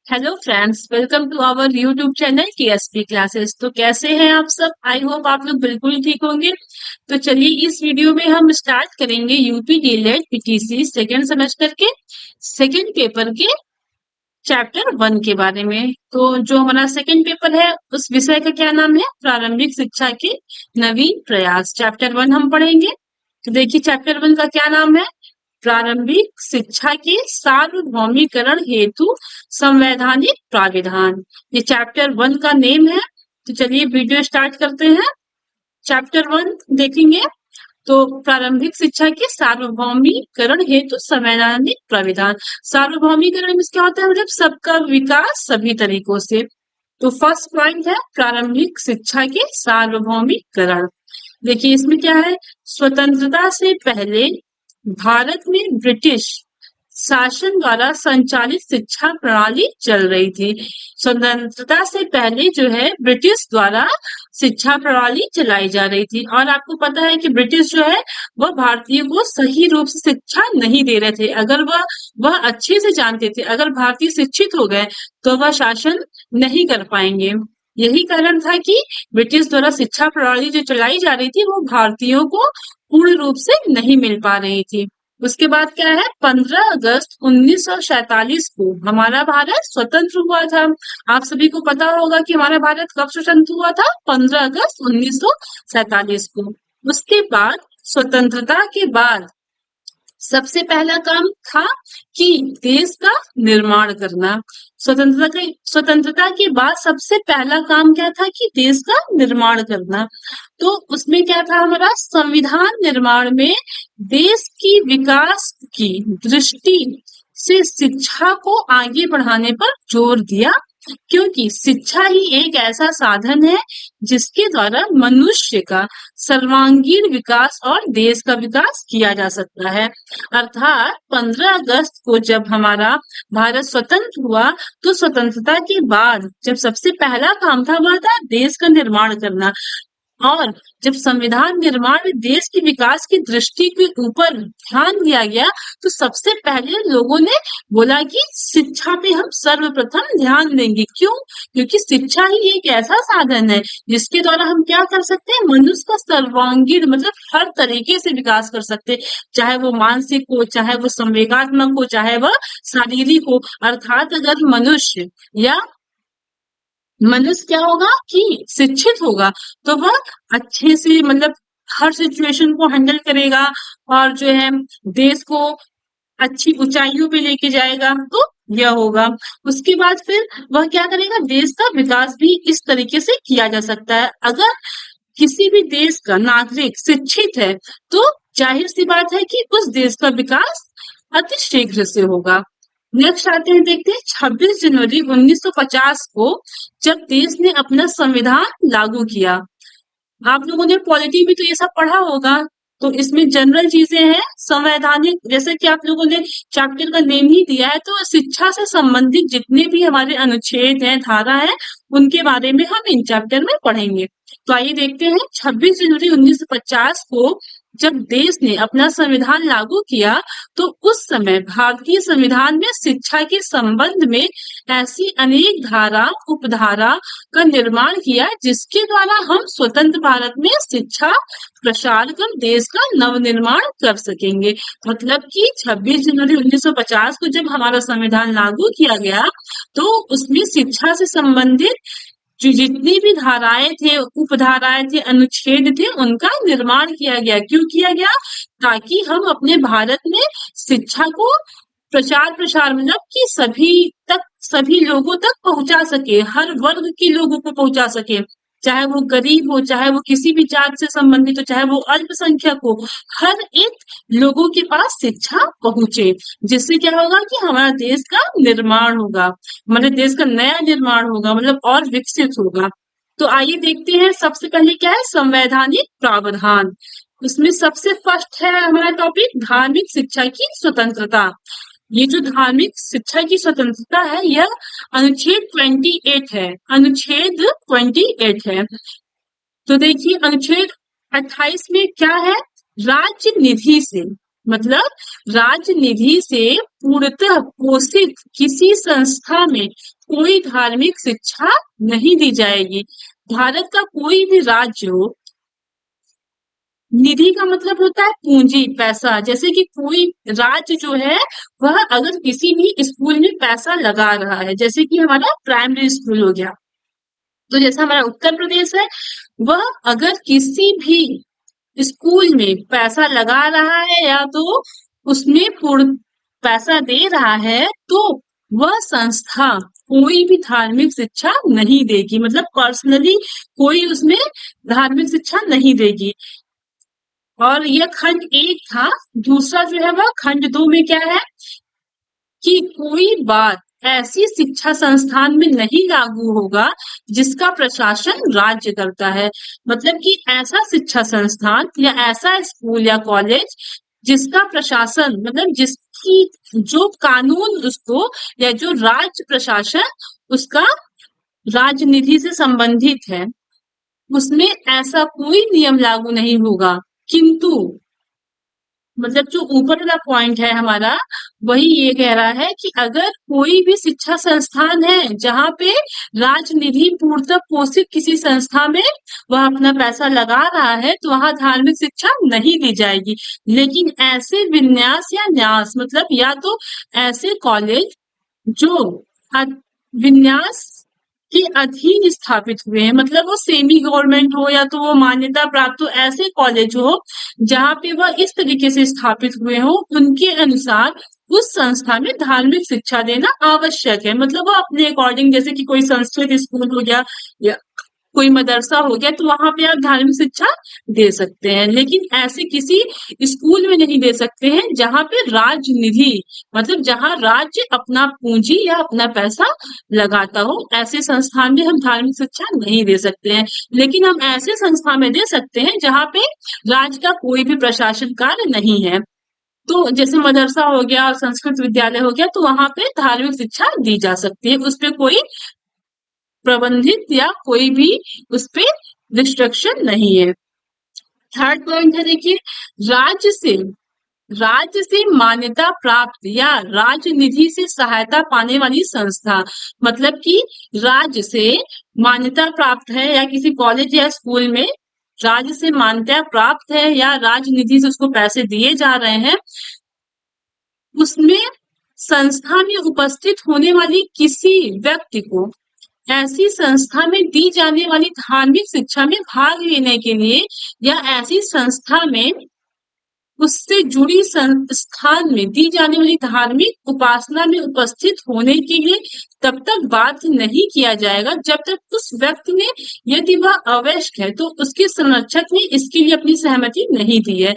Hello friends, welcome to our YouTube channel TSP classes. तो कैसे हैं आप सब? आई होप आप लोग बिल्कुल ठीक होंगे। तो चलिए इस वीडियो में हम स्टार्ट करेंगे UP DElEd PTC second semester के सेकेंड पेपर के चैप्टर 1 के बारे में। तो जो हमारा सेकेंड पेपर है उस विषय का क्या नाम है? प्रारंभिक शिक्षा के नवीन प्रयास। चैप्टर 1 हम पढ़ेंगे। तो देखिए चैप्टर 1 का क्या नाम है? प्रारंभिक शिक्षा के सार्वभौमिकरण हेतु संवैधानिक प्राविधान। ये चैप्टर 1 का नेम है। तो चलिए वीडियो स्टार्ट करते हैं। चैप्टर 1 देखेंगे। तो प्रारंभिक शिक्षा के सार्वभौमिकरण हेतु संवैधानिक प्राविधान। सार्वभौमिकरण में क्या होता है? मतलब सबका विकास सभी तरीकों से। तो फर्स्ट पॉइंट है प्रारंभिक शिक्षा के सार्वभौमिकरण। देखिए इसमें क्या है? स्वतंत्रता से पहले भारत में ब्रिटिश शासन द्वारा संचालित शिक्षा प्रणाली चल रही थी। स्वतंत्रता से पहले जो है ब्रिटिश द्वारा शिक्षा प्रणाली चलाई जा रही थी। और आपको पता है कि ब्रिटिश जो है वह भारतीयों को सही रूप से शिक्षा नहीं दे रहे थे। अगर वह अच्छे से जानते थे, अगर भारतीय शिक्षित हो गए तो वह शासन नहीं कर पाएंगे। यही कारण था कि ब्रिटिश द्वारा शिक्षा प्रणाली जो चलाई जा रही थी वो भारतीयों को पूर्ण रूप से नहीं मिल पा रही थी। उसके बाद क्या है? 15 अगस्त 1947 को हमारा भारत स्वतंत्र हुआ था। आप सभी को पता होगा कि हमारा भारत कब स्वतंत्र हुआ था? 15 अगस्त 1947 को। उसके बाद स्वतंत्रता के बाद सबसे पहला काम था कि देश का निर्माण करना। स्वतंत्रता के बाद सबसे पहला काम क्या था? कि देश का निर्माण करना। तो उसमें क्या था? हमारा संविधान निर्माण में देश की विकास की दृष्टि से शिक्षा को आगे बढ़ाने पर जोर दिया, क्योंकि शिक्षा ही एक ऐसा साधन है जिसके द्वारा मनुष्य का सर्वांगीण विकास और देश का विकास किया जा सकता है। अर्थात 15 अगस्त को जब हमारा भारत स्वतंत्र हुआ तो स्वतंत्रता के बाद जब सबसे पहला काम था वह था देश का निर्माण करना। और जब संविधान निर्माण में देश के विकास की दृष्टि के ऊपर ध्यान दिया गया तो सबसे पहले लोगों ने बोला कि शिक्षा पे हम सर्वप्रथम ध्यान देंगे। क्यों? क्योंकि शिक्षा ही एक ऐसा साधन है जिसके द्वारा हम क्या कर सकते हैं? मनुष्य का सर्वांगीण मतलब हर तरीके से विकास कर सकते हैं, चाहे वो मानसिक हो, चाहे वो संवेगात्मक हो, चाहे वह शारीरिक हो। अर्थात अगर मनुष्य क्या होगा कि शिक्षित होगा तो वह अच्छे से मतलब हर सिचुएशन को हैंडल करेगा और जो है देश को अच्छी ऊंचाइयों पे लेके जाएगा। तो यह होगा। उसके बाद फिर वह क्या करेगा? देश का विकास भी इस तरीके से किया जा सकता है। अगर किसी भी देश का नागरिक शिक्षित है तो जाहिर सी बात है कि उस देश का विकास अति शीघ्र से होगा। नेक्स्ट आते हैं, देखते हैं 26 जनवरी 1950 को जब देश ने अपना संविधान लागू किया। आप लोगों ने पॉलिटी में तो ये सब पढ़ा होगा। तो इसमें जनरल चीजें हैं संवैधानिक, जैसे कि आप लोगों ने चैप्टर का नेम ही दिया है। तो शिक्षा से संबंधित जितने भी हमारे अनुच्छेद हैं, धारा है, उनके बारे में हम इन चैप्टर में पढ़ेंगे। तो आइए देखते हैं 26 जनवरी 1950 को जब देश ने अपना संविधान लागू किया तो उस समय भारतीय संविधान में शिक्षा के संबंध में ऐसी अनेक धारा उपधारा का निर्माण किया जिसके द्वारा हम स्वतंत्र भारत में शिक्षा प्रसार कर देश का नवनिर्माण कर सकेंगे। मतलब कि 26 जनवरी 1950 को जब हमारा संविधान लागू किया गया तो उसमें शिक्षा से संबंधित जो जितनी भी धाराएं थे, उपधाराएं थे, अनुच्छेद थे, उनका निर्माण किया गया। क्यों किया गया? ताकि हम अपने भारत में शिक्षा को प्रचार प्रसार मतलब कि सभी लोगों तक पहुंचा सके, हर वर्ग के लोगों को पहुंचा सके, चाहे वो गरीब हो, चाहे वो किसी भी जात से संबंधित हो, चाहे वो अल्पसंख्यक हो, हर एक लोगों के पास शिक्षा पहुंचे। जिससे क्या होगा कि हमारा देश का निर्माण होगा, हमारे देश का नया निर्माण होगा, मतलब और विकसित होगा। तो आइए देखते हैं सबसे पहले क्या है? संवैधानिक प्रावधान। उसमें सबसे फर्स्ट है हमारा टॉपिक धार्मिक शिक्षा की स्वतंत्रता। ये जो धार्मिक शिक्षा की स्वतंत्रता है यह अनुच्छेद 28 है। अनुच्छेद 28 है। तो देखिए अनुच्छेद 28 में क्या है? राज्य निधि से मतलब राज्य निधि से पूर्णतः पोषित किसी संस्था में कोई धार्मिक शिक्षा नहीं दी जाएगी। भारत का कोई भी राज्य हो, निधि का मतलब होता है पूंजी, पैसा। जैसे कि कोई राज्य जो है वह अगर किसी भी स्कूल में पैसा लगा रहा है, जैसे कि हमारा प्राइमरी स्कूल हो गया, तो जैसा हमारा उत्तर प्रदेश है, वह अगर किसी भी स्कूल में पैसा लगा रहा है या तो उसमें पूर्ण पैसा दे रहा है, तो वह संस्था कोई भी धार्मिक शिक्षा नहीं देगी, मतलब पर्सनली कोई उसमें धार्मिक शिक्षा नहीं देगी। और यह खंड 1 था। दूसरा जो है वह खंड 2 में क्या है कि कोई बात ऐसी शिक्षा संस्थान में नहीं लागू होगा जिसका प्रशासन राज्य करता है। मतलब कि ऐसा शिक्षा संस्थान या ऐसा स्कूल या कॉलेज जिसका प्रशासन, मतलब जिसकी जो कानून उसको या जो राज्य प्रशासन उसका राजनीति से संबंधित है, उसमें ऐसा कोई नियम लागू नहीं होगा। किंतु मतलब जो ऊपर वाला पॉइंट है हमारा, वही ये कह रहा है कि अगर कोई भी शिक्षा संस्थान है जहाँ पे राजनिधि पूर्वक पोषित किसी संस्था में वह अपना पैसा लगा रहा है, तो वहां धार्मिक शिक्षा नहीं दी जाएगी। लेकिन ऐसे विन्यास या न्यास, मतलब या तो ऐसे कॉलेज जो विन्यास के अधीन स्थापित हुए हैं, मतलब वो सेमी गवर्नमेंट हो या तो वो मान्यता प्राप्त हो, ऐसे कॉलेज हो जहाँ पे वह इस तरीके से स्थापित हुए हो, उनके अनुसार उस संस्था में धार्मिक शिक्षा देना आवश्यक है। मतलब वो अपने अकॉर्डिंग, जैसे कि कोई संस्कृत स्कूल हो गया या कोई मदरसा हो गया, तो वहां पे आप धार्मिक शिक्षा दे सकते हैं। लेकिन ऐसे किसी स्कूल में नहीं दे सकते हैं जहां पे राजनिधि, मतलब जहां राज्य अपना पूंजी या अपना पैसा लगाता हो, ऐसे संस्थान में हम धार्मिक शिक्षा नहीं दे सकते हैं। लेकिन हम ऐसे संस्था में दे सकते हैं जहां पे राज्य का कोई भी प्रशासन कार्य नहीं है। तो जैसे मदरसा हो गया और संस्कृत विद्यालय हो गया, तो वहां पे धार्मिक शिक्षा दी जा सकती है, उस पर कोई प्रबंधित या कोई भी उस पे रिस्ट्रिक्शन नहीं है। थर्ड पॉइंट है, देखिए, राज्य से मान्यता प्राप्त या राजनिधि से सहायता पाने वाली संस्था, मतलब कि राज्य से मान्यता प्राप्त है या किसी कॉलेज या स्कूल में राज्य से मान्यता प्राप्त है या राजनिधि से उसको पैसे दिए जा रहे हैं, उसमें संस्था में उपस्थित होने वाली किसी व्यक्ति को ऐसी संस्था में दी जाने वाली धार्मिक शिक्षा में भाग लेने के लिए या ऐसी संस्था में उससे जुड़ी संस्थान में दी जाने वाली धार्मिक उपासना में उपस्थित होने के लिए तब तक बाध्य नहीं किया जाएगा जब तक उस व्यक्ति ने, यदि वह अवयस्क है तो उसके संरक्षक ने इसके लिए अपनी सहमति नहीं दी है।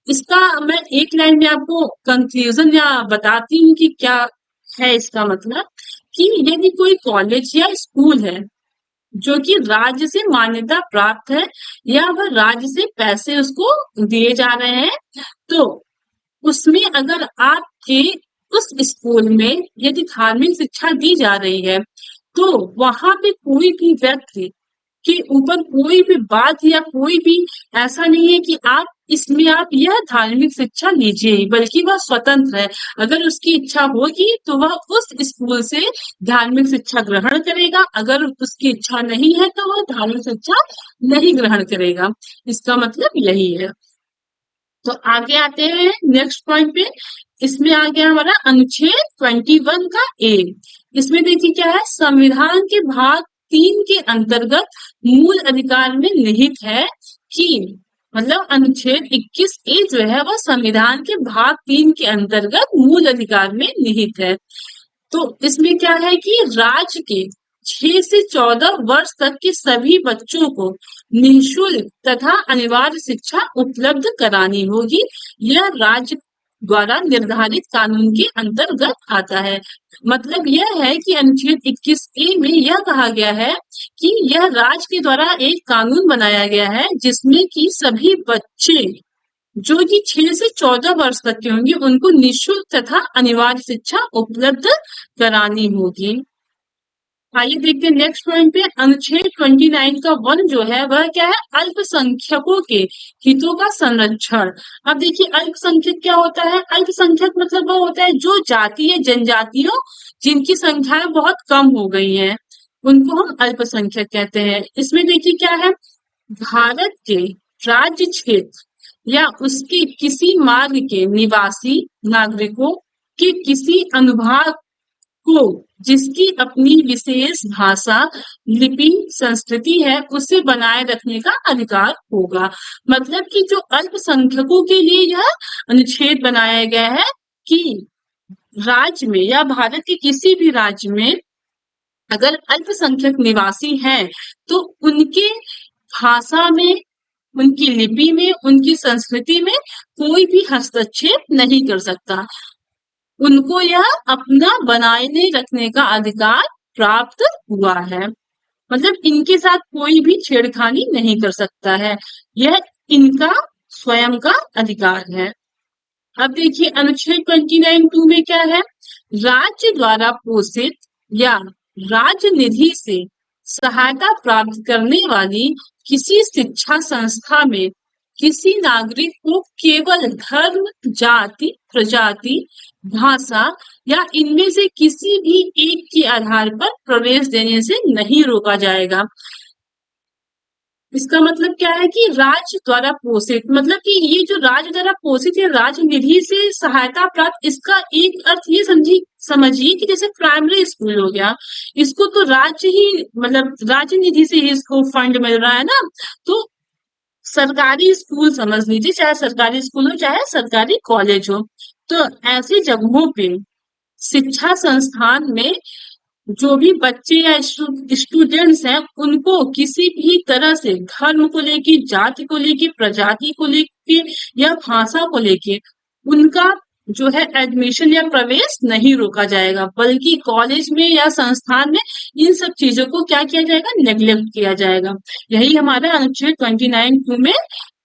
इसका मैं एक लाइन में आपको कंक्लूजन या बताती हूँ कि क्या है इसका मतलब, कि यदि कोई कॉलेज या स्कूल है जो कि राज्य से मान्यता प्राप्त है या वह राज्य से पैसे उसको दिए जा रहे हैं, तो उसमें अगर आपके उस स्कूल में यदि धार्मिक शिक्षा दी जा रही है, तो वहां पे कोई भी व्यक्ति के ऊपर कोई भी बात या कोई भी ऐसा नहीं है कि आप इसमें आप यह धार्मिक शिक्षा लीजिए, बल्कि वह स्वतंत्र है। अगर उसकी इच्छा होगी तो वह उस स्कूल से धार्मिक शिक्षा ग्रहण करेगा, अगर उसकी इच्छा नहीं है तो वह धार्मिक शिक्षा नहीं ग्रहण करेगा। इसका मतलब यही है। तो आगे आते हैं नेक्स्ट पॉइंट पे। इसमें आ गया हमारा अनुच्छेद 21 का ए। इसमें देखिए क्या है, संविधान के भाग 3 के अंतर्गत मूल अधिकार में निहित है कि, मतलब अनुच्छेद 21 ए जो है वह संविधान के भाग 3 के अंतर्गत मूल अधिकार में निहित है। तो इसमें क्या है कि राज्य के 6 से 14 वर्ष तक के सभी बच्चों को निःशुल्क तथा अनिवार्य शिक्षा उपलब्ध करानी होगी। यह राज्य द्वारा निर्धारित कानून के अंतर्गत आता है। मतलब यह है कि अनुच्छेद 21 ए में यह कहा गया है कि यह राज्य के द्वारा एक कानून बनाया गया है जिसमें कि सभी बच्चे जो कि 6 से 14 वर्ष तक के होंगे उनको निःशुल्क तथा अनिवार्य शिक्षा उपलब्ध करानी होगी। आइए देखते हैं नेक्स्ट पॉइंट पे। अनुच्छेद 29 का वन जो है वह क्या है? अल्पसंख्यकों के हितों का संरक्षण। अब देखिए अल्पसंख्यक क्या होता है? अल्पसंख्यक मतलब वो होता है जो जाति या जनजातियों जिनकी संख्याएं बहुत कम हो गई हैं, उनको हम अल्पसंख्यक कहते हैं। इसमें देखिए क्या है, भारत के राज्य क्षेत्र या उसके किसी मार्ग के निवासी नागरिकों के किसी अनुभाग को जिसकी अपनी विशेष भाषा, लिपि, संस्कृति है, उसे बनाए रखने का अधिकार होगा। मतलब कि जो अल्पसंख्यकों के लिए यह अनुच्छेद बनाया गया है कि राज्य में या भारत के किसी भी राज्य में अगर अल्पसंख्यक निवासी हैं तो उनके भाषा में, उनकी लिपि में, उनकी संस्कृति में कोई भी हस्तक्षेप नहीं कर सकता। उनको यह अपना बनाए रखने का अधिकार प्राप्त हुआ है। मतलब इनके साथ कोई भी छेड़खानी नहीं कर सकता है, यह इनका स्वयं का अधिकार है। अब देखिए अनुच्छेद 29(2) में क्या है, राज्य द्वारा पोषित या राज्य निधि से सहायता प्राप्त करने वाली किसी शिक्षा संस्था में किसी नागरिक को केवल धर्म, जाति, प्रजाति, भाषा या इनमें से किसी भी एक के आधार पर प्रवेश देने से नहीं रोका जाएगा। इसका मतलब क्या है कि राज्य द्वारा पोषित, मतलब कि ये जो राज्य द्वारा पोषित है, राज्य निधि से सहायता प्राप्त, इसका एक अर्थ ये समझिए कि जैसे प्राइमरी स्कूल हो गया, इसको तो राज्य ही, मतलब राज्य निधि से ही इसको फंड मिल रहा है ना, तो सरकारी स्कूल समझ लीजिए, चाहे सरकारी स्कूल हो चाहे सरकारी कॉलेज हो, तो ऐसी जगहों पे शिक्षा संस्थान में जो भी बच्चे या स्टूडेंट्स हैं उनको किसी भी तरह से धर्म को लेके, जाति को लेके, प्रजाति को लेके या भाषा को लेके उनका जो है एडमिशन या प्रवेश नहीं रोका जाएगा, बल्कि कॉलेज में या संस्थान में इन सब चीजों को क्या किया जाएगा, नेग्लेक्ट किया जाएगा। यही हमारा अनुच्छेद 29(2) में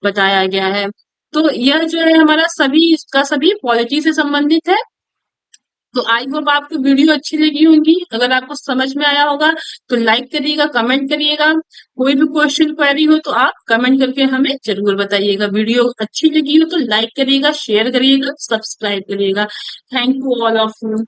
बताया गया है। तो यह जो है हमारा सभी का सभी पॉलिटी से संबंधित है। तो आई होप आपको वीडियो अच्छी लगी होगी। अगर आपको समझ में आया होगा तो लाइक करिएगा, कमेंट करिएगा। कोई भी क्वेश्चन क्वेरी हो तो आप कमेंट करके हमें जरूर बताइएगा। वीडियो अच्छी लगी हो तो लाइक करिएगा, शेयर करिएगा, सब्सक्राइब करिएगा। Thank you all of you.